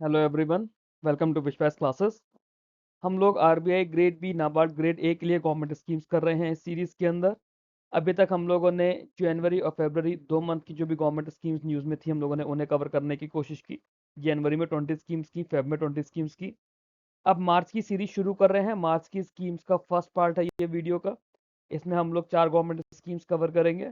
Hello everyone, welcome to Vishwas classes. हम लोग RBI grade B NABARD grade A के लिए गवर्नमेंट स्कीम्स कर रहे हैं इस सीरीज़ के अंदर। अभी तक हम लोगों ने जनवरी और फरवरी 2 मंथ की जो भी गवर्नमेंट स्कीम्स न्यूज़ में थी हम लोगों ने उन्हें कवर करने की कोशिश की। जनवरी में 20 स्कीम्स की, फेब में 20 स्कीम्स की। अब मार्च की सीरीज शुरू कर रहे हैं। मार्च की स्कीम्स का फर्स्ट पार्ट है ये वीडियो का। इसमें हम लोग 4 गवर्नमेंट स्कीम्स कवर करेंगे।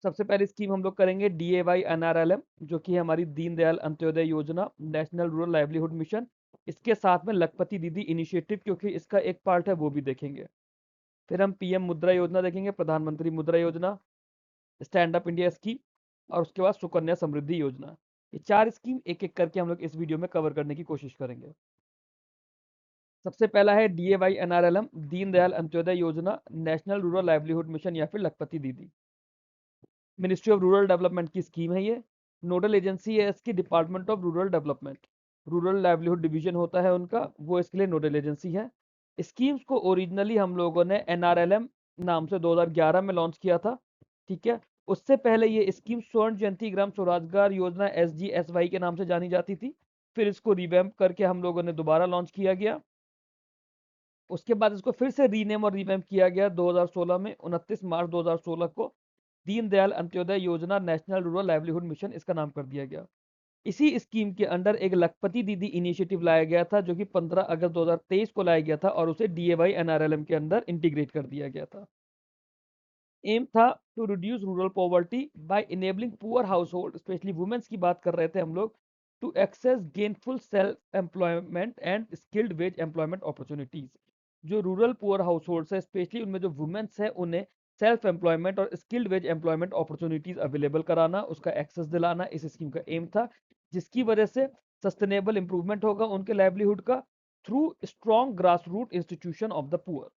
सबसे पहली स्कीम हम लोग करेंगे DAY NRLM, जो कि है हमारी दीनदयाल अंत्योदय योजना, नेशनल रूरल लाइवलीहुड मिशन। इसके साथ में लखपति दीदी इनिशिएटिव, क्योंकि इसका एक पार्ट है वो भी देखेंगे। फिर हम PM मुद्रा योजना देखेंगे, प्रधानमंत्री मुद्रा योजना, स्टैंड अप इंडिया स्कीम, और उसके बाद सुकन्या समृद्धि योजना। ये 4 स्कीम एक एक करके हम लोग इस वीडियो में कवर करने की कोशिश करेंगे। सबसे पहला है DAY NRLM, दीनदयाल अंत्योदय योजना, नेशनल रूरल लाइवलीहुड मिशन या फिर लखपति दीदी। मिनिस्ट्री ऑफ रूरल डेवलपमेंट की स्कीम है ये। नोडल एजेंसी है इसकी department of rural development. Rural livelihood division होता है उनका, वो इसके लिए नोडल एजेंसी है। स्कीम्स को ओरिजिनली हम लोगों ने NRLM नाम से 2011 में लॉन्च किया था। ठीक है, उससे पहले ये स्कीम स्वर्ण जयंती ग्राम स्वरोजगार योजना SGSY के नाम से जानी जाती थी। फिर इसको रिवैम्प करके हम लोगों ने दोबारा लॉन्च किया गया। उसके बाद इसको फिर से रीनेम और रिवैम्प किया गया 2016 में। 29 मार्च 2016 को दीनदयाल अंत्योदय योजना नेशनल रूरल लाइवलीहुड मिशन इसका नाम कर दिया गया। इसी स्कीम के अंडर एक लखपति दीदी इनिशिएटिव लाया गया था, जो कि 15 अगस्त 2023 को लाया गया था और उसे DAY NRLM के अंदर इंटीग्रेट कर दिया गया था। एम था to reduce rural poverty by enabling poor household, specially womens की बात कर रहे थे हम लोग, to access gainful self employment and skilled wage employment opportunities. जो रूरल पुअर हाउस होल्ड है, स्पेशली उनमें जो वुमेन्स है, उन्हें सेल्फ एम्प्लॉयमेंट और skilled wage employment opportunities available कराना, उसका एक्सेस दिलाना इस स्कीम का एम था, जिसकी वजह से सस्टेनेबल इंप्रूवमेंट होगा उनके लाइवलीहुड का through strong grass root institution of the poor.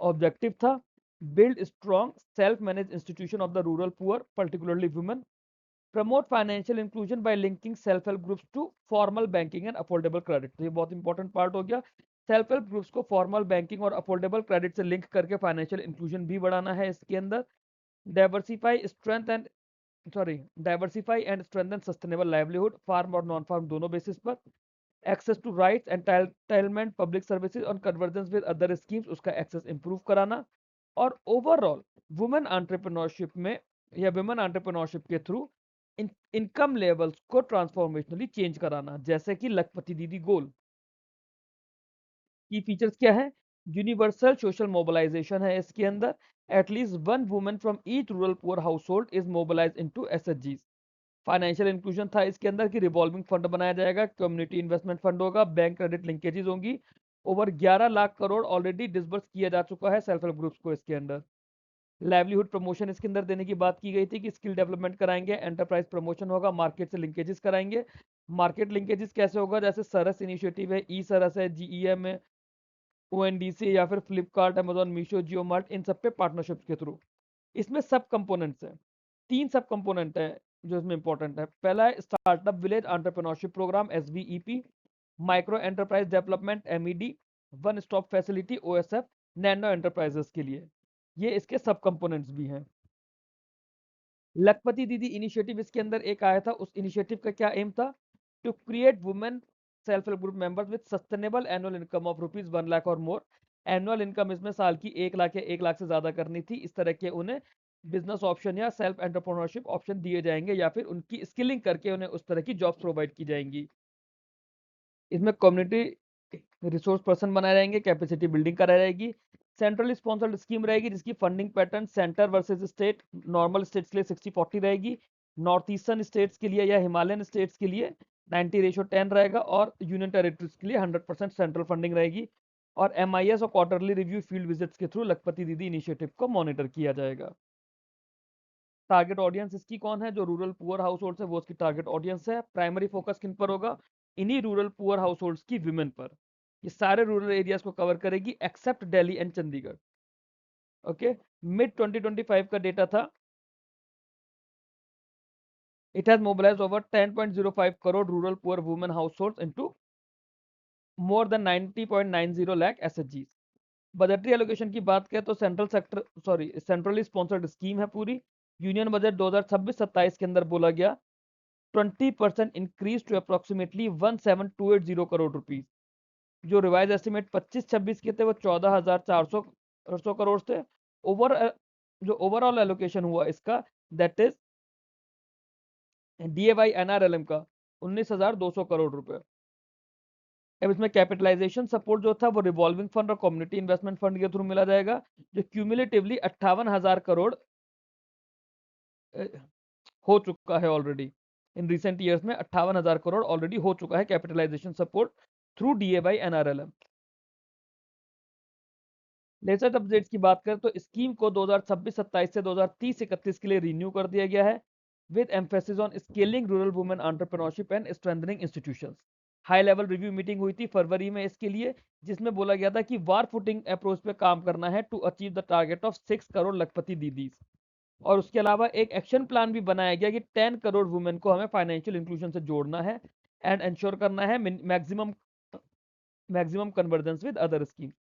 Objective था build strong self-managed institution of the rural poor, particularly women, promote financial inclusion by linking self-help groups to formal banking and affordable credit। तो ये बहुत important part हो गया। Self help groups को formal banking और affordable credit से link करके financial inclusion भी बढ़ाना है इसके अंदर। Diversify strength and diversify and strengthen sustainable livelihood, farm और नॉन फार्म दोनों बेसिस पर। Access to rights entitlement public services और कन्वर्जेंस विद अदर स्कीम्स, उसका एक्सेस इंप्रूव कराना। और ओवरऑल वुमेन एंटरप्रेन्योरशिप में या वुमेन एंटरप्रेन्योरशिप के थ्रू इनकम लेवल्स को ट्रांसफॉर्मेशनली चेंज कराना, जैसे कि लखपति दीदी गोल की फीचर्स क्या है। यूनिवर्सल सोशल मोबिलाइजेशन है इसके अंदर। At least one women from each rural poor household is mobilise into SHGs। Financial inclusion था इसके अंदर कि रिवॉल्विंग फंड बनाया जाएगा, कम्युनिटी इन्वेस्टमेंट फंड होगा, बैंक क्रेडिट लिंकेजेस होंगी। Over 11 lakh crore already disburse किया जा चुका है सेल्फ हेल्प ग्रुप्स को इसके अंदर। लाइवलीहुड प्रमोशन इसके अंदर देने की बात की गई थी कि स्किल डेवलपमेंट कराएंगे, एंटरप्राइज प्रमोशन होगा, मार्केट से लिंकेजेस कराएंगे। मार्केट लिंकेजेस कैसे होगा, जैसे सरस इनिशिएटिव है, ई सरस है, GEM है, ONDC या फिर फ्लिपकार्ट, अमेजॉन, मीशो, जियो मार्ट, इन सब पे पार्टनरशिप के थ्रू। इसमें सब कंपोनेंट्स हैं, 3 सब कंपोनेंट है जो इसमें इंपॉर्टेंट है। पहला है startup village entrepreneurship programme SVEP, micro enterprise development MED, one stop facility OSF, nano enterprises के लिए। ये इसके सब कंपोनेंट्स भी हैं। लखपति दीदी इनिशिएटिव इसके अंदर एक आया था, उस इनिशिएटिव का क्या एम था, to create women self help group members with sustainable annual income of ₹1 lakh और मोर। एनुअल इनकम इसमें साल की 1 लाख या 1 लाख से ज्यादा करनी थी। इस तरह के उन्हें बिजनेस ऑप्शन या सेल्फ एंटरप्रेन्योरशिप ऑप्शन दिए जाएंगे, या फिर उनकी स्किलिंग करके उन्हें उस तरह की जॉब्स प्रोवाइड की जाएंगी। इसमें कम्युनिटी रिसोर्स पर्सन बनाए जाएंगे, कैपेसिटी बिल्डिंग कराई जाएगी। सेंट्रली स्पॉन्सर्ड स्कीम रहेगी, जिसकी funding pattern centre versus state, normal states के लिए 60-40 रहेगी, नॉर्थ ईस्टर्न स्टेट्स के लिए या हिमालयन स्टेट्स के लिए 90:10 रहेगा, और यूनियन टेरिटरीज के लिए 100% सेंट्रल फंडिंग रहेगी। और MIS और क्वार्टरली रिव्यू फील्ड विजिट्स के थ्रू लखपति दीदी इनिशिएटिव को मॉनिटर किया जाएगा। टारगेट ऑडियंस इसकी कौन है, जो रूरल पुअर हाउस होल्ड है वो उसकी टारगेट ऑडियंस है। प्राइमरी फोकस किन पर होगा, इन्हीं रूरल पुअर हाउस होल्ड्स की विमेन पर। ये सारे रूरल एरियाज को कवर करेगी except Delhi and Chandigarh. Okay, mid 2025 का डेटा था। It has mobilised over 10.05 crore rural poor women households into more than 90.90 lakh SHGs। Budgetary allocation की बात करें तो सेंट्रली स्पॉन्सर्ड स्कीम है पूरी। यूनियन बजट 2026-27 के अंदर बोला गया 20% increase to approximately 17,280 crore rupees. जो रिवाइज एस्टिमेट 25-26 के थे वो 14,400 करोड़ थे। ओवर जो ओवरऑल एलोकेशन हुआ इसका, दैट इज डीएवाई एनआरएलएम का 19,200 करोड़ रुपए। अब इसमें कैपिटलाइजेशन सपोर्ट जो था वो रिवॉल्विंग फंड और कम्युनिटी इन्वेस्टमेंट फंड के थ्रू मिला जाएगा, जो क्यूमुलेटिवली 58,000 करोड़ हो चुका है ऑलरेडी। इन रिसेंट ईयर्स में 58,000 करोड़ ऑलरेडी हो चुका है capitalization support through DAY NRLM. Latest updates की बात करें तो स्कीम को 2026-27 से 2030-31 के लिए रिन्यू कर दिया गया है, with emphasis on scaling rural women entrepreneurship and strengthening institutions. High level review meeting हुई थी फरवरी में इसके लिए, जिसमें बोला गया था कि वार फुटिंग अप्रोच पे काम करना है to achieve the target of 6 crore Lakhpati दीदीज। और उसके अलावा एक एक्शन प्लान भी बनाया गया कि 10 करोड़ वुमेन को हमें फाइनेंशियल इंक्लूजन से जोड़ना है एंड इंश्योर करना है maximum convergence with other scheme.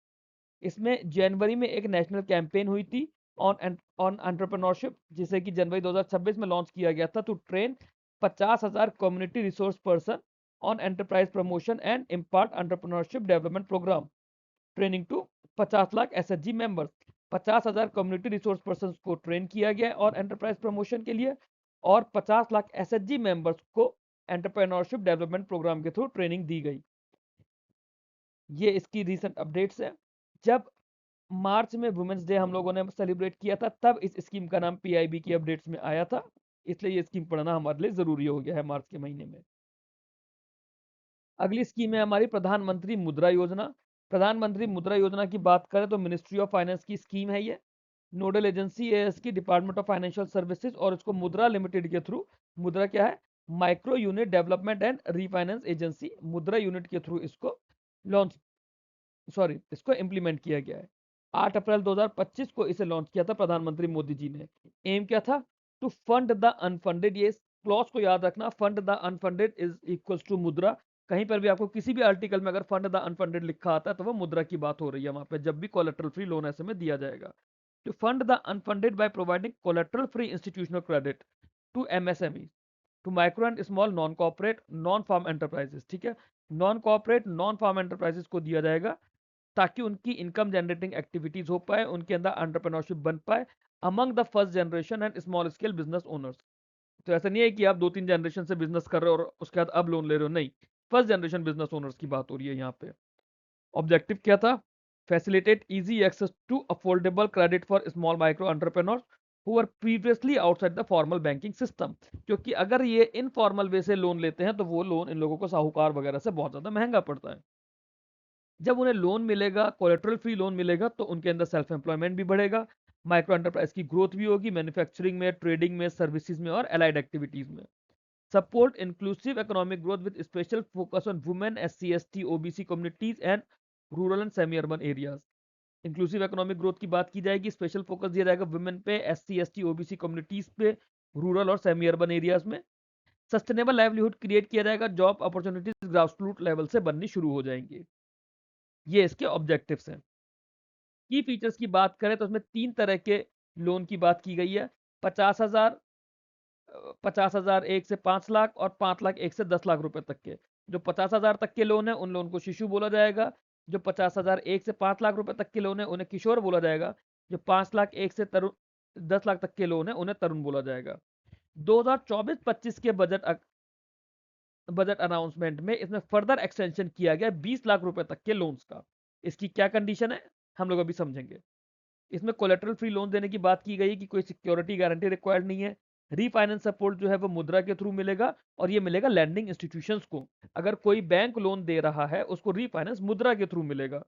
इसमें जनवरी में एक नेशनल कैंपेन हुई थी ऑन एंटरप्रेन्योरशिप, जिसे कि जनवरी 2026 में लॉन्च किया गया था, to train 50,000 community resource person on enterprise promotion and impart entrepreneurship development programme, training to 50 lakh SHG members. 50,000 community resource person को ट्रेन किया गया और एंटरप्राइज प्रमोशन के लिए, और 50 लाख एसएचजी मेंबर्स को एंटरप्रेन्योरशिप डेवलपमेंट प्रोग्राम के थ्रू ट्रेनिंग दी गई। ये इसकी रीसेंट अपडेट्स है। जब मार्च में वुमेन्स डे हम लोगों ने सेलिब्रेट किया था, तब इस स्कीम का नाम पीआईबी की अपडेट्स में आया था, इसलिए ये स्कीम पढ़ना हमारे लिए जरूरी हो गया है मार्च के महीने में। अगली स्कीम है हमारी प्रधानमंत्री मुद्रा योजना। प्रधानमंत्री मुद्रा योजना की बात करें तो मिनिस्ट्री ऑफ फाइनेंस की स्कीम है ये। नोडल एजेंसी है इसकी डिपार्टमेंट ऑफ फाइनेंशियल सर्विसेज, और इसको मुद्रा लिमिटेड के थ्रू, मुद्रा क्या है, micro unit development and refinance agency, मुद्रा यूनिट के थ्रू इसको इम्प्लीमेंट किया गया है। 8 अप्रैल 2025 को इसे लॉन्च किया था प्रधानमंत्री मोदी जी ने। एम क्या था, टू फंड द अनफंडेड। ये क्लॉज को याद रखना, fund the unfunded is equals to Mudra. कहीं पर भी आपको किसी भी आर्टिकल में अगर फंड द अनफंडेड लिखा आता है तो वो मुद्रा की बात हो रही है वहां पे, जब भी कोलेटरल फ्री लोन ऐसे में दिया जाएगा। To fund the unfunded by providing collateral free institutional credit to MSME, to micro and small non corporate non farm enterprises. ठीक है, non corporate non farm enterprises को दिया जाएगा ताकि उनकी इनकम जनरेटिंग एक्टिविटीज हो पाए, उनके अंदर एंटरप्रेन्योरशिप बन पाए among the first generation and small scale business owners. तो ऐसा नहीं है कि आप 2-3 जनरेशन से बिजनेस कर रहे हो और उसके बाद अब लोन ले रहे हो, नहीं, फर्स्ट जनरेशन बिजनेस ओनर्स की बात हो रही है यहाँ पे। ऑब्जेक्टिव क्या था, facilitate easy access to affordable credit for small micro entrepreneurs who are previously outside the formal banking system. क्योंकि अगर ये इनफॉर्मल वे से लोन लेते हैं तो वो लोन इन लोगों को साहूकार वगैरह से बहुत ज्यादा महंगा पड़ता है। जब उन्हें लोन मिलेगा, कोलेटरल फ्री लोन मिलेगा, तो उनके अंदर सेल्फ एम्प्लॉयमेंट भी बढ़ेगा, माइक्रो एंटरप्राइज की ग्रोथ भी होगी, मैन्युफैक्चरिंग में, ट्रेडिंग में, सर्विसेज में और एलाइड एक्टिविटीज में। Support inclusive economic growth with special focus on women, SC ST OBC communities and rural and semi urban areas. Inclusive economic growth की बात की जाएगी, स्पेशल फोकस दिया जाएगा वुमेन पे, एससी एसटी ओबीसी कम्युनिटीज पे, rural और सेमी अर्बन एरियाज में। सस्टेनेबल लाइवलीहुड क्रिएट किया जाएगा, जॉब अपॉर्चुनिटीज ग्रासरूट लेवल से बननी शुरू हो जाएंगी। ये इसके ऑब्जेक्टिव्स हैं। की फीचर्स की बात करें तो उसमें 3 तरह के लोन की बात की गई है, 50,000, 50,000 1 से 5 लाख और 5 लाख 1 से 10 लाख रुपए तक के। जो 50,000 तक के लोन है उन लोन को शिशु बोला जाएगा। जो 50,000 1 से 5 लाख रुपए तक के लोन है उन्हें किशोर बोला जाएगा। जो 5 लाख 1 से 10 लाख तक के लोन है उन्हें तरुण बोला जाएगा। 2024-25 के बजट अनाउंसमेंट में इसमें फर्दर एक्सटेंशन किया गया 20 लाख रुपए तक के लोन्स का। इसकी क्या कंडीशन है हम लोग अभी समझेंगे। इसमें कोलेटरल फ्री लोन देने की बात की गई कि कोई सिक्योरिटी गारंटी रिक्वायर्ड नहीं है। रीफाइनेंस सपोर्ट जो है वो मुद्रा के थ्रू मिलेगा, और ये मिलेगा लैंडिंग इंस्टीट्यूशंस को। अगर कोई बैंक लोन दे रहा है उसको रीफाइनेंस मुद्रा के थ्रू मिलेगा।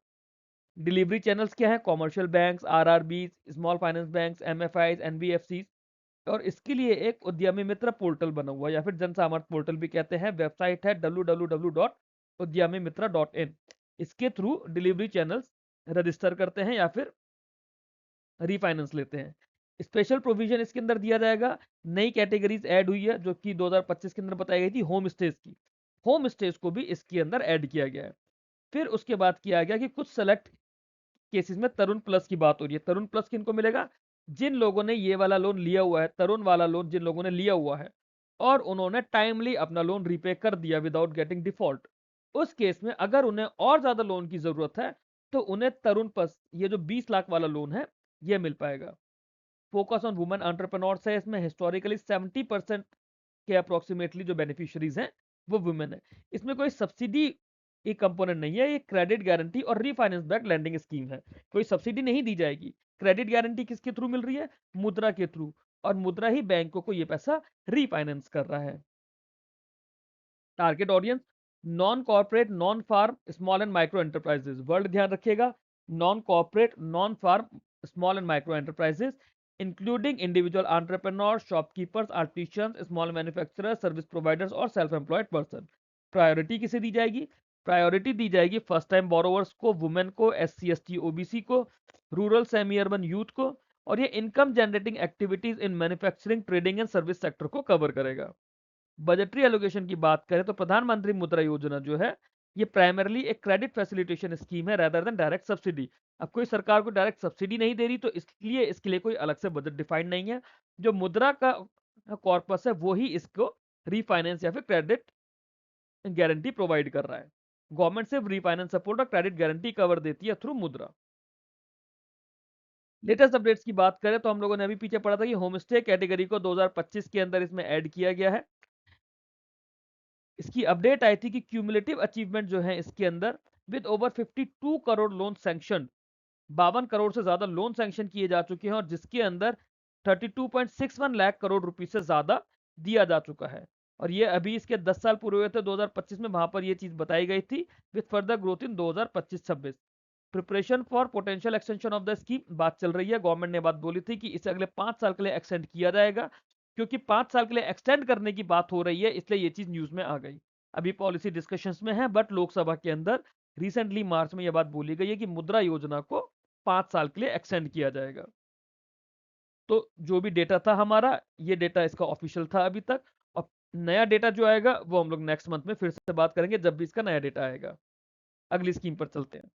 डिलीवरी चैनल्स क्या है, commercial banks, RRB, small finance banks, MFIs, NBFC. और इसके लिए एक उद्यमी मित्र पोर्टल बना हुआ है, या फिर जन सामर्थ पोर्टल भी कहते हैं। वेबसाइट है www.udyamimitra.in। इसके थ्रू डिलीवरी चैनल्स रजिस्टर करते हैं या फिर रीफाइनेंस लेते हैं। स्पेशल प्रोविजन इसके अंदर दिया जाएगा। नई कैटेगरीज ऐड हुई है जो कि 2025 के अंदर बताई गई थी, होम स्टेज की। होम स्टेज को भी इसके अंदर ऐड किया गया है। फिर उसके बाद किया गया कि कुछ सेलेक्ट केसेस में तरुण प्लस की बात हो रही है। तरुण प्लस किनको मिलेगा, जिन लोगों ने ये वाला लोन लिया हुआ है, तरुण वाला लोन जिन लोगों ने लिया हुआ है और उन्होंने टाइमली अपना लोन रीपे कर दिया विदाउट गेटिंग डिफॉल्ट, उस केस में अगर उन्हें और ज्यादा लोन की जरूरत है तो उन्हें तरुण पस ये जो 20 लाख वाला लोन है ये मिल पाएगा। फोकस ऑन वुमेन एंटरप्रेन्योर्स है, इसमें हिस्टोरिकली 70% के अप्रोक्सीमेटली जो बेनिफिशियरीज हैं वो वुमेन है। इसमें कोई सब्सिडी एक कंपोनेंट नहीं है, ये क्रेडिट गारंटी और रीफाइनेंस बैक लैंडिंग स्कीम है। कोई सब्सिडी नहीं दी जाएगी। क्रेडिट गारंटी किसके थ्रू मिल रही है? मुद्रा के थ्रू, और मुद्रा ही बैंकों को ये पैसा रीफाइनेंस कर रहा है। Target audience non corporate, non farm, small and micro enterprises. World ध्यान रखिएगा, non corporate, non farm, small and micro enterprises including individual entrepreneurs, shopkeepers, artisans, small manufacturers, service providers और सेल्फ एम्प्लॉयड पर्सन। प्रायोरिटी किसे दी जाएगी? Priority दी जाएगी first time borrowers को, women को, SC ST OBC को, रूरल सेमी अर्बन यूथ को, और ये income generating activities in manufacturing, trading and service sector को कवर करेगा। बजटरी एलोकेशन की बात करें तो प्रधानमंत्री मुद्रा योजना जो है ये प्राइमरली एक क्रेडिट फैसिलिटेशन स्कीम है रेदर देन डायरेक्ट सब्सिडी। अब कोई सरकार को डायरेक्ट सब्सिडी नहीं दे रही तो इसलिए इसके लिए कोई अलग से बजट डिफाइंड नहीं है। जो मुद्रा का कॉर्पस है वो ही इसको रीफाइनेंस या फिर क्रेडिट गारंटी प्रोवाइड कर रहा है। गवर्नमेंट सिर्फ रीफाइनेंस सपोर्ट और क्रेडिट गारंटी कवर देती है थ्रू मुद्रा। लेटेस्ट अपडेट्स की बात करें तो हम लोगों ने अभी पीछे पढ़ा था कि होम स्टे कैटेगरी को 2025 के अंदर इसमें ऐड किया गया है। इसकी अपडेट आई थी कि क्यूमुलेटिव अचीवमेंट जो है इसके अंदर with over 52 crore loan sanction, 52 crore से ज्यादा लोन सैंक्शन किए जा चुके हैं और जिसके अंदर 32.61 लाख करोड़ रुपए से ज्यादा दिया जा चुका है। और ये अभी इसके 10 साल पूरे हुए थे 2025 में, वहां पर ये चीज बताई गई थी with further growth in 2025-26। Preparation for potential extension of the scheme बात चल रही है। गवर्नमेंट ने बात बोली थी कि इसे अगले 5 साल के लिए एक्सटेंड किया जाएगा। क्योंकि 5 साल के लिए एक्सटेंड करने की बात हो रही है इसलिए ये चीज न्यूज में आ गई। अभी पॉलिसी डिस्कशंस में है बट लोकसभा के अंदर रिसेंटली मार्च में यह बात बोली गई है कि मुद्रा योजना को 5 साल के लिए एक्सटेंड किया जाएगा। तो जो भी डेटा था हमारा, ये डेटा इसका ऑफिशियल था अभी तक, और नया डेटा जो आएगा वो हम लोग नेक्स्ट मंथ में फिर से बात करेंगे जब भी इसका नया डेटा आएगा। अगली स्कीम पर चलते हैं।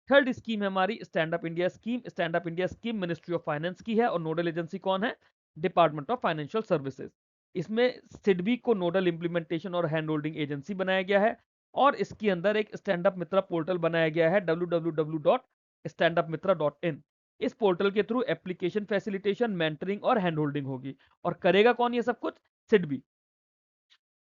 थर्ड स्कीम है हमारी stand up India scheme. Stand up India scheme ministry of finance की है और नोडल एजेंसी कौन है? Department of financial services. इसमें सिडबी को नोडल इंप्लीमेंटेशन और हैंड होल्डिंग एजेंसी बनाया गया है और इसके अंदर एक स्टैंड अप मित्रा पोर्टल बनाया गया है www.standupmitra.in। इस पोर्टल के थ्रू एप्लीकेशन फैसिलिटेशन, मेंटरिंग और हैंड होल्डिंग होगी। और करेगा कौन ये सब कुछ? SIDBI.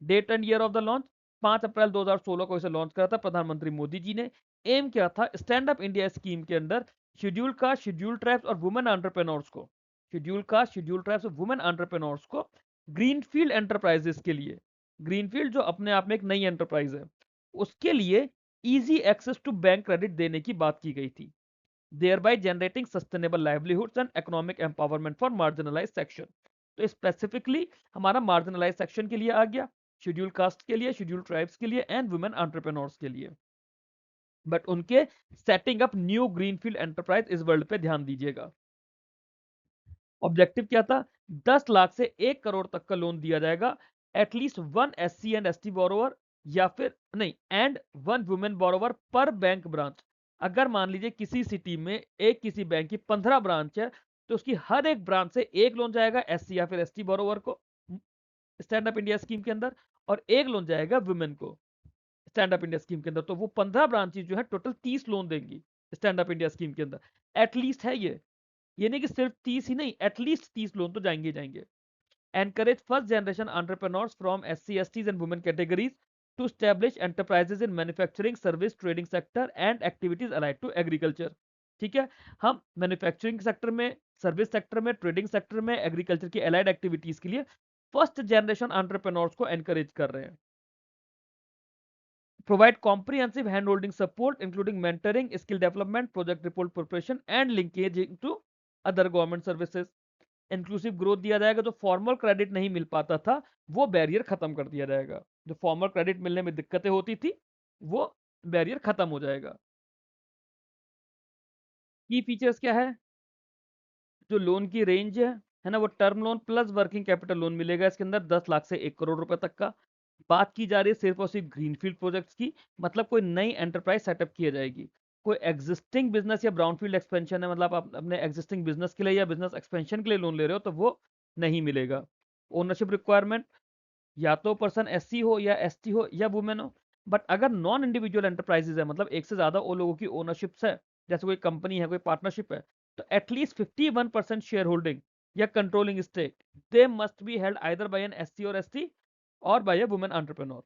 Date and year of the launch 5 April 2016 को इसे लॉन्च करा था प्रधानमंत्री मोदी जी ने। एम क्या था? स्टैंड अप इंडिया स्कीम के अंदर शेड्यूल कास्ट, शेड्यूल ट्राइब्स और वुमेन एंटरप्रेन्योर्स को, शेड्यूल कास्ट, शेड्यूल ट्राइब्स और वुमेन एंटरप्रेन्योर्स को ग्रीनफील्ड एंटरप्राइजेस के लिए, ग्रीनफील्ड जो अपने आप में एक नई एंटरप्राइज है, उसके लिए easy access to bank credit देने की बात की गई थी, thereby generating sustainable livelihoods and economic empowerment for marginalized section। तो स्पेसिफिकली हमारा मार्जिनलाइज सेक्शन के लिए आ गया, शेड्यूल कास्ट के लिए, शेड्यूल ट्राइब्स के लिए एंड वुमेन एंटरप्रेन्योर्स के लिए। बट उनके setting up new greenfield enterprise इस वर्ल्ड पे ध्यान दीजिएगा। ऑब्जेक्टिव क्या था? 10 लाख से 1 करोड़ तक का लोन दिया जाएगा, at least 1 SC and ST borrower या फिर नहीं एंड 1 वुमेन बोरोवर पर बैंक ब्रांच। अगर मान लीजिए किसी सिटी में एक किसी बैंक की 15 ब्रांच है तो उसकी हर एक ब्रांच से एक लोन जाएगा SC या फिर ST बोरोवर को स्टैंड अप इंडिया स्कीम के अंदर, और एक लोन जाएगा वुमेन को स्टैंड अप इंडिया स्कीम के अंदर। तो वो 15 ब्रांचेज जो है टोटल 30 लोन देंगी स्टैंड अप इंडिया स्कीम के अंदर। एटलीस्ट है ये नहीं कि सिर्फ 30 ही नहीं, एटलीस्ट 30 लोन तो जाएंगे ही जाएंगे। Encourage first generation entrepreneurs from SC STs and women categories to establish enterprises in manufacturing, service, trading sector and activities allied to agriculture. ठीक है, हम मैन्युफैक्चरिंग सेक्टर में, सर्विस सेक्टर में, ट्रेडिंग सेक्टर में, एग्रीकल्चर की अलाइड एक्टिविटीज के लिए first generation entrepreneurs को एनकरेज कर रहे हैं। Provide comprehensive hand-holding support, including mentoring, skill development, project report preparation, and linkage to other government services. Inclusive growth दिया जाएगा, जो फॉर्मल क्रेडिट नहीं मिल पाता था वो बैरियर खत्म कर दिया जाएगा, जो फॉर्मल क्रेडिट मिलने में दिक्कतें होती थी वो बैरियर खत्म हो जाएगा। की फीचर्स क्या है? जो लोन की रेंज है ना, वो term loan plus working capital loan मिलेगा इसके अंदर 10 लाख से 1 करोड़ रुपए तक का। बात की जा रही है सिर्फ और सिर्फ ग्रीनफील्ड प्रोजेक्ट्स की, मतलब कोई नई एंटरप्राइज सेटअप की जाएगी। कोई एग्जिस्टिंग बिजनेस या ब्राउनफील्ड एक्सपेंशन है, मतलब आप अपने एग्जिस्टिंग बिजनेस के लिए या बिजनेस एक्सपेंशन के लिए लोन ले रहे हो तो वो नहीं मिलेगा। ओनरशिप रिक्वायरमेंट या तो पर्सन एससी हो या एसटी हो या वुमेन हो। बट अगर नॉन इंडिविजुअल एंटरप्राइजेज है, मतलब एक से ज्यादा वो लोगों की ओनरशिप्स है, जैसे कोई कंपनी है, कोई पार्टनरशिप है, तो एटलीस्ट 51% शेयर होल्डिंग या controlling stake they must be held either by an SC और एसटी और बाय ए वुमेन एंटरप्रेन्योर।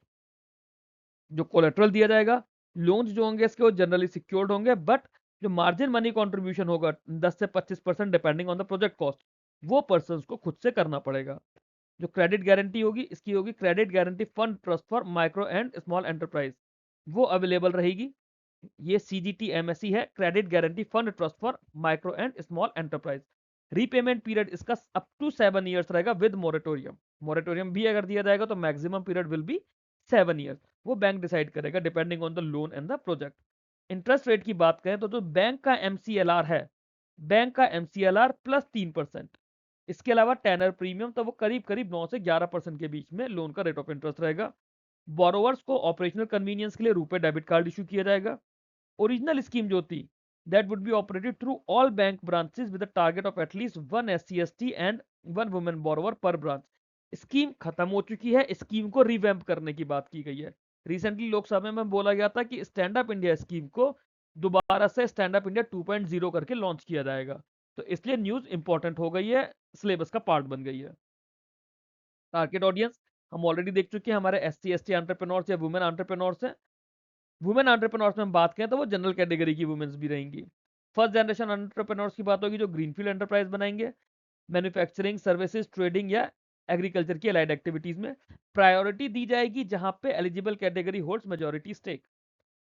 जो कोलेटरल दिया जाएगा, लोन्स जो होंगे इसके वो जनरली सिक्योर्ड होंगे, बट जो मार्जिन मनी कंट्रीब्यूशन होगा 10 से 25% depending on the project cost, वो पर्सन को खुद से करना पड़ेगा। जो क्रेडिट गारंटी होगी इसकी होगी credit guarantee fund trust for micro and small enterprise, वो अवेलेबल रहेगी। ये सीजीटी एमएससी है, credit guarantee fund trust for micro and small enterprise. Repayment period इसका अप टू 7 ईयर्स रहेगा विद मोरेटोरियम। मोरेटोरियम भी अगर दिया जाएगा तो maximum period will be 7 years, वो बैंक डिसाइड करेगा depending on the loan and the project. Interest rate की बात करें तो जो बैंक का एमसीएलआर है, बैंक का एमसीएलआर प्लस 3%, इसके अलावा टेनर प्रीमियम, तो वो करीब करीब 9 से 11% के बीच में लोन का रेट ऑफ इंटरेस्ट रहेगा। बोरोवर्स को ऑपरेशनल कन्वीनियंस के लिए रुपए डेबिट कार्ड इशू किया जाएगा। ओरिजिनल स्कीम जो थी that would be operated through all bank branches with a target of at least 1 SC/ST and 1 women borrower पर ब्रांच। स्कीम खत्म हो चुकी है, स्कीम को रिवैम्प करने की बात की गई है। रिसेंटली लोकसभा में बोला गया था कि स्टैंड अप इंडिया स्कीम को दोबारा से स्टैंड अप इंडिया 2.0 करके लॉन्च किया जाएगा, तो इसलिए न्यूज इंपॉर्टेंट हो गई है, सिलेबस का पार्ट बन गई है। टारगेट ऑडियंस हम ऑलरेडी देख चुके हैं, हमारे SC/ST एंटरप्रेन्योर्स या वुमेन एंटरप्रेन्योर्स हैं। वुमेन एंटरप्रेन्योर्स में हम बात करें तो वो जनरल कैटेगरी की वुमेन्स भी रहेंगी। फर्स्ट जनरेशन एंटरप्रेन्योर्स की बात होगी जो ग्रीनफील्ड एंटरप्राइज बनाएंगे, मैन्युफैक्चरिंग सर्विसेज ट्रेडिंग या एग्रीकल्चर की अलाइड एक्टिविटीज में प्रायोरिटी दी जाएगी जहां पे eligible category holds majority stake.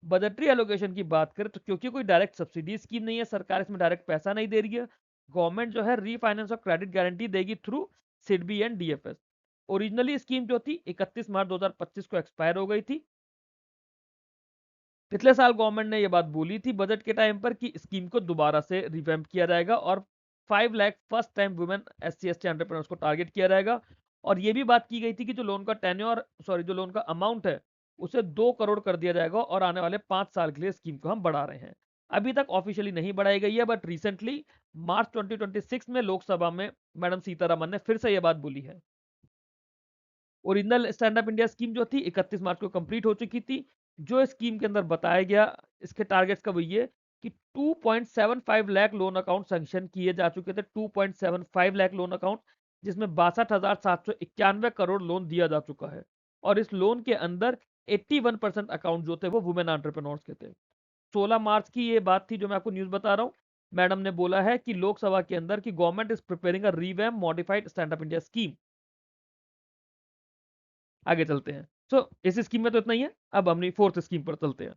Budgetary allocation की बात करें तो क्योंकि कोई डायरेक्ट सब्सिडी स्कीम नहीं है, सरकार इसमें डायरेक्ट पैसा नहीं दे रही है, गवर्नमेंट जो है रीफाइनेंस और क्रेडिट गारंटी देगी through SIDBI and DFS. Originally scheme जो थी 31 मार्च 2025 को एक्सपायर हो गई थी। पिछले साल गवर्नमेंट ने ये बात बोली थी बजट के टाइम पर कि स्कीम को दोबारा से रिवैम्प किया जाएगा और 5 lakh first time women SC/ST entrepreneurs को टारगेट किया जाएगा। और ये भी बात की गई थी कि जो लोन का टेन्योर सॉरी जो लोन का अमाउंट है उसे 2 करोड़ कर दिया जाएगा और आने वाले 5 साल के लिए स्कीम को हम बढ़ा रहे हैं। अभी तक ऑफिशियली नहीं बढ़ाई गई है, बट रिसेंटली मार्च 2026 में लोकसभा में मैडम सीतारमन ने फिर से यह बात बोली है। Original stand up India scheme जो थी 31 मार्च को कंप्लीट हो चुकी थी। जो स्कीम के अंदर बताया गया इसके टारगेट्स का वो ये कि 2.75 लाख लोन अकाउंट सैंक्शन किए जा चुके थे, 2.75 लाख लोन अकाउंट, जिसमें 62,791 करोड़ लोन दिया जा चुका है। और इस लोन के अंदर 81% अकाउंट जो थे वो वुमेन एंटरप्रेन्योर्स के थे। 16 मार्च की ये बात थी जो मैं आपको न्यूज बता रहा हूँ। मैडम ने बोला है कि लोकसभा के अंदर कि government is preparing a revamp modified stand up India scheme. आगे चलते हैं। इस स्कीम में तो इतना ही है, अब हम फोर्थ स्कीम पर चलते हैं।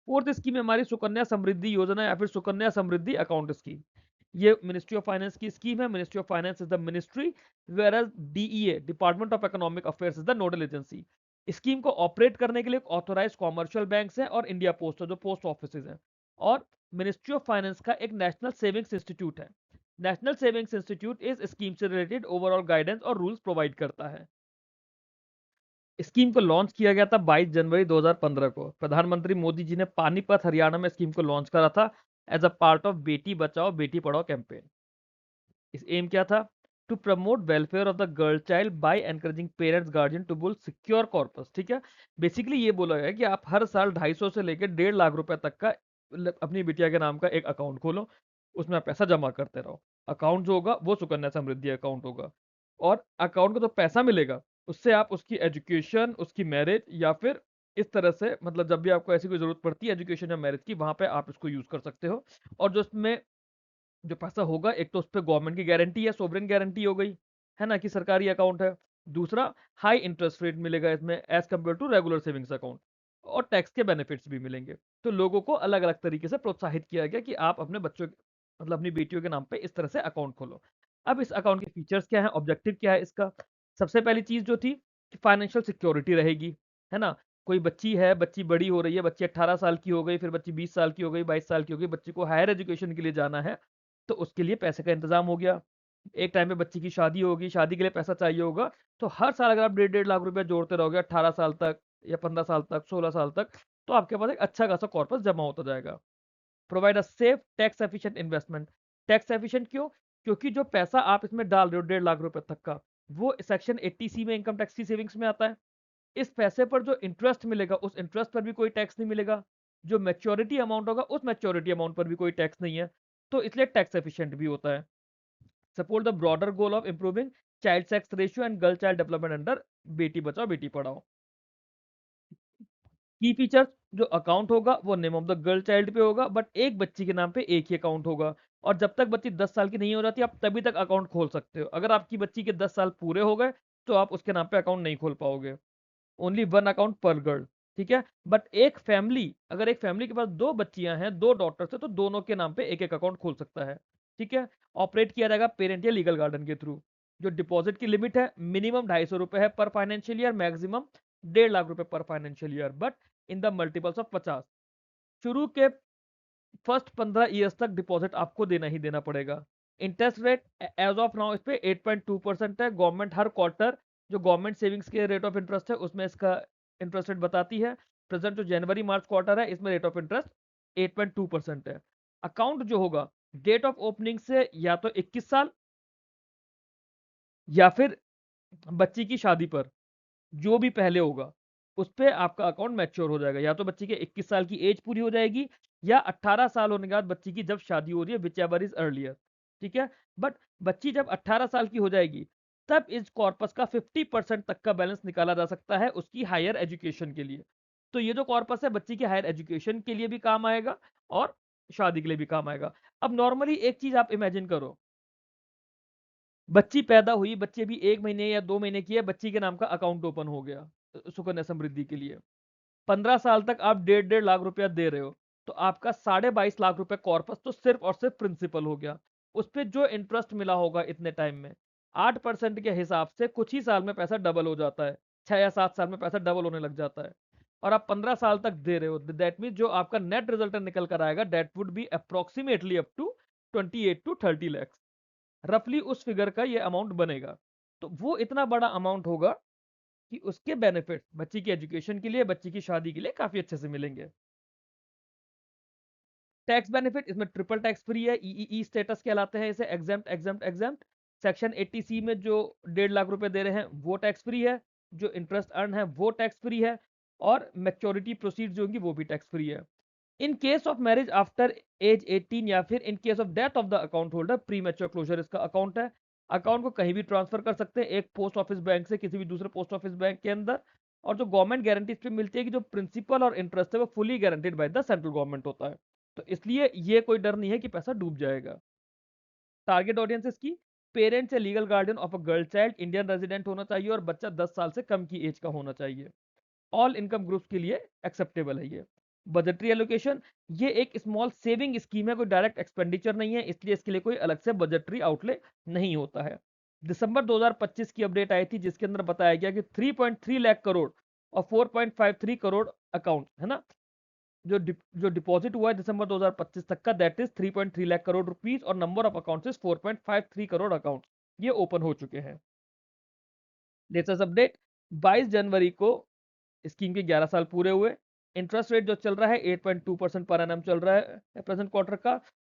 फोर्थ स्कीम है हमारी सुकन्या समृद्धि योजना या फिर सुकन्या समृद्धि अकाउंट स्कीम। ये मिनिस्ट्री ऑफ फाइनेंस की स्कीम है। Ministry of finance is the ministry whereas DEA department of economic affairs is the nodal agency. Scheme को ऑपरेट करने के लिए ऑथोराइज कॉमर्शियल बैंक है और इंडिया पोस्ट जो पोस्ट ऑफिस हैं। और मिनिस्ट्री ऑफ फाइनेंस का एक नेशनल सेविंग्स इंस्टीट्यूट है। नेशनल सेविंग्स इंस्टीट्यूट इस स्कीम से रिलेटेड ओवरऑल गाइडेंस और रूल्स प्रोवाइड करता है। स्कीम को लॉन्च किया गया था 22 जनवरी 2015 को। प्रधानमंत्री मोदी जी ने पानीपत हरियाणा में स्कीम को लॉन्च करा था as a part of Beti Bachao Beti Padhao campaign. इस एम क्या था? To promote welfare of the girl child by encouraging parents guardian to build secure corpus. ठीक है, बेसिकली ये बोला गया है कि आप हर साल 250 से लेकर 1.5 लाख रुपए तक का अपनी बिटिया के नाम का एक अकाउंट खोलो, उसमें आप पैसा जमा करते रहो। अकाउंट जो होगा वो सुकन्या समृद्धि अकाउंट होगा, और अकाउंट को तो पैसा मिलेगा उससे आप उसकी एजुकेशन, उसकी मैरिज या फिर इस तरह से, मतलब जब भी आपको ऐसी कोई जरूरत पड़ती है एजुकेशन या मैरिज की, वहां पे आप इसको यूज कर सकते हो। और जो इसमें जो पैसा होगा, एक तो उस पर गवर्नमेंट की गारंटी है, सोवरेन गारंटी हो गई है ना कि सरकारी अकाउंट है। दूसरा, हाई इंटरेस्ट रेट मिलेगा इसमें as compared to regular savings account, और टैक्स के बेनिफिट्स भी मिलेंगे। तो लोगों को अलग अलग तरीके से प्रोत्साहित किया गया कि आप अपने बच्चों मतलब अपनी बेटियों के नाम पे इस तरह से अकाउंट खोलो। अब इस अकाउंट के फीचर्स क्या है, ऑब्जेक्टिव क्या है इसका? सबसे पहली चीज जो थी कि फाइनेंशियल सिक्योरिटी रहेगी, है ना। कोई बच्ची है, बच्ची बड़ी हो रही है, बच्ची 18 साल की हो गई, फिर बच्ची 20 साल की हो गई, 22 साल की हो गई, बच्ची को हायर एजुकेशन के लिए जाना है, तो उसके लिए पैसे का इंतजाम हो गया। एक टाइम पे बच्ची की शादी होगी, शादी के लिए पैसा चाहिए होगा, तो हर साल अगर आप 1.5 लाख रुपया जोड़ते रहोगे 18 साल तक या 15 साल तक, 16 साल तक, तो आपके पास एक अच्छा खासा कॉर्पस जमा होता जाएगा। Provide a safe tax efficient investment. Tax efficient क्यों? क्योंकि जो पैसा आप इसमें डाल रहे हो 1.5 लाख रुपए तक का, वो सेक्शन 80C में इनकम टैक्स की सेविंग्स में आता है। इस पैसे पर जो इंटरेस्ट मिलेगा उस इंटरेस्ट पर भी कोई टैक्स नहीं मिलेगा। जो मैच्योरिटी अमाउंट होगा उस मैच्योरिटी अमाउंट पर भी कोई टैक्स नहीं है, तो इसलिए टैक्स एफिशिएंट भी होता है। Support the broader goal of improving child sex ratio and girl child development under Beti Bachao Beti Padhao. की फीचर्स, जो अकाउंट होगा वो name of the girl child पे होगा, बट एक बच्ची के नाम पे एक ही अकाउंट होगा। और जब तक बच्ची 10 साल की नहीं हो जाती आप तभी तक अकाउंट खोल सकते हो। अगर आपकी बच्ची के 10 साल पूरे हो गए तो आप उसके नाम पे अकाउंट नहीं खोल पाओगे। ओनली वन अकाउंट पर गर्ल, ठीक है। बट एक फैमिली, अगर एक फैमिली के पास 2 बच्चियां हैं, 2 डॉटर्स है, तो दोनों के नाम पे एक एक अकाउंट खोल सकता है, ठीक है। ऑपरेट किया जाएगा पेरेंट या लीगल गार्डन के थ्रू। जो डिपॉजिट की लिमिट है मिनिमम 250 रुपए है पर फाइनेंशियल ईयर, मैक्सिमम 1.5 लाख रुपए पर financial year, but in the multiples of 50। शुरू के फर्स्ट 15 ईयर्स तक डिपॉजिट आपको देना ही देना पड़ेगा। Interest rate as of now इस पे 8.2% है। गवर्नमेंट हर क्वार्टर जो गवर्नमेंट सेविंग्स के रेट ऑफ इंटरेस्ट है उसमें इसका इंटरेस्ट रेट बताती है। प्रेजेंट जो जनवरी मार्च क्वार्टर है इसमें रेट ऑफ इंटरेस्ट 8.2% है। अकाउंट जो होगा डेट ऑफ ओपनिंग से या तो 21 साल या फिर बच्ची की शादी पर, जो भी पहले होगा उस पे आपका अकाउंट मैच्योर हो जाएगा। या तो बच्ची के 21 साल की एज पूरी हो जाएगी या 18 साल होने के बाद बच्ची की जब शादी हो रही है, विच एवर इज अर्लियर, ठीक है। बट बच्ची जब 18 साल की हो जाएगी तब इस कॉर्पस का 50% तक का बैलेंस निकाला जा सकता है उसकी हायर एजुकेशन के लिए। तो ये जो कॉर्पस है बच्ची की हायर एजुकेशन के लिए भी काम आएगा और शादी के लिए भी काम आएगा। अब नॉर्मली एक चीज आप इमेजिन करो, बच्ची पैदा हुई, बच्ची अभी 1 महीने या 2 महीने की है, बच्ची के नाम का अकाउंट ओपन हो गया सुकन्या समृद्धि के लिए। 15 साल तक आप 1.5 लाख रुपया दे रहे हो, तो आपका 22.5 लाख रुपए कॉर्पस तो सिर्फ और सिर्फ प्रिंसिपल हो गया। उस पे जो इंटरेस्ट मिला होगा इतने टाइम में 8% के हिसाब से कुछ ही साल में पैसा डबल हो जाता है। 6 या 7 साल में पैसा डबल होने लग जाता है। और आप 15 साल तक दे रहे हो, दैट मीन जो आपका नेट रिजल्ट निकल कर आएगा that would be approximately up to 28 to 30 lakhs. रफली उस फिगर का ये अमाउंट बनेगा। तो वो इतना बड़ा अमाउंट होगा कि उसके बेनिफिट बच्ची की एजुकेशन के लिए, बच्ची की शादी के लिए काफी अच्छे से मिलेंगे। टैक्स बेनिफिट इसमें ट्रिपल टैक्स फ्री है, ईईई स्टेटस कहलाते हैं इसे, exempt exempt exempt. Section 80C में जो 1.5 लाख रुपए दे रहे हैं वो टैक्स फ्री है, जो इंटरेस्ट अर्न है वो टैक्स फ्री है, और मैच्योरिटी प्रोसीड जो होंगी वो भी टैक्स फ्री है। In case of marriage after age 18 या फिर in case of death of the account holder, premature closure इसका अकाउंट है। अकाउंट को कहीं भी ट्रांसफर कर सकते हैं, एक पोस्ट ऑफिस बैंक से किसी भी दूसरे पोस्ट ऑफिस बैंक के अंदर। और जो गवर्नमेंट गारंटी पे मिलती है कि जो प्रिंसिपल और इंटरेस्ट है वो fully guaranteed by the central government होता है। तो इसलिए ये कोई डर नहीं है कि पैसा डूब जाएगा। टारगेट ऑडियंस इसकी पेरेंट्स या legal guardian of a girl child, Indian resident होना चाहिए और बच्चा 10 साल से कम की एज का होना चाहिए। ऑल इनकम ग्रुप्स के लिए एक्सेप्टेबल है ये। बजटरी एलोकेशन, ये एक स्मॉल सेविंग स्कीम है, कोई डायरेक्ट एक्सपेंडिचर नहीं है, इसलिए इसके लिए कोई अलग से बजटरी आउटले नहीं होता है। दिसंबर 2025 की अपडेट आई थी जिसके अंदर बताया गया कि 3.3 लाख करोड़ और 4.53 करोड़ अकाउंट है ना, जो डिपॉजिट हुआ है दिसंबर 2025 तक का that is 3.3 lakh crore rupees, और number of accounts is 4.53 crore account ये ओपन हो चुके हैं। लेटेस्ट अपडेट 22 जनवरी को स्कीम के 11 साल पूरे हुए। इंटरेस्ट रेट जो चल रहा है 8.2% पर एनम चल रहा है प्रेजेंट क्वार्टर का।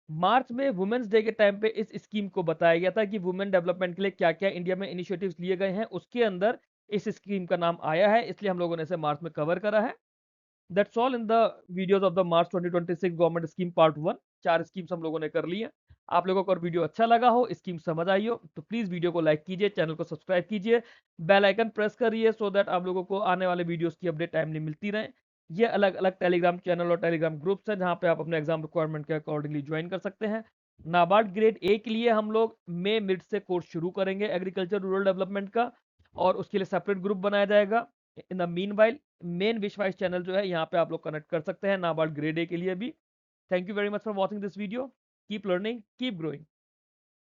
मार्च में वुमेन्स डे के टाइम पे इस स्कीम को बताया गया था कि वुमेन डेवलपमेंट के लिए क्या क्या इंडिया में इनिशिएटिव्स लिए गए हैं, उसके अंदर इस स्कीम का नाम आया है, इसलिए हम लोगों ने इसे मार्च में कवर करा है। That's all in the videos of the March 2026 government scheme part 1। 4 schemes हम लोगों ने कर ली हैं। आप लोगों को और वीडियो अच्छा लगा हो, स्कीम समझ आई हो, तो प्लीज वीडियो को लाइक कीजिए, चैनल को सब्सक्राइब कीजिए, बेल आइकन प्रेस करिए सो दैट आप लोगों को आने वाले वीडियोस की अपडेट टाइमली मिलती रहे। ये अलग अलग टेलीग्राम चैनल और टेलीग्राम ग्रुप्स हैं जहाँ पे आप अपने एग्जाम रिक्वायरमेंट के अकॉर्डिंगली ज्वाइन कर सकते हैं। नाबार्ड ग्रेड ए के लिए हम लोग मई मिड से कोर्स शुरू करेंगे एग्रीकल्चर रूरल डेवलपमेंट का, और उसके लिए सेपरेट ग्रुप बनाया जाएगा। In the meanwhile main विशवाइस चैनल जो है यहाँ पे आप लोग कनेक्ट कर सकते हैं नाबार्ड ग्रेड ए के लिए भी। Thank you very much for watching this video. Keep learning, keep growing.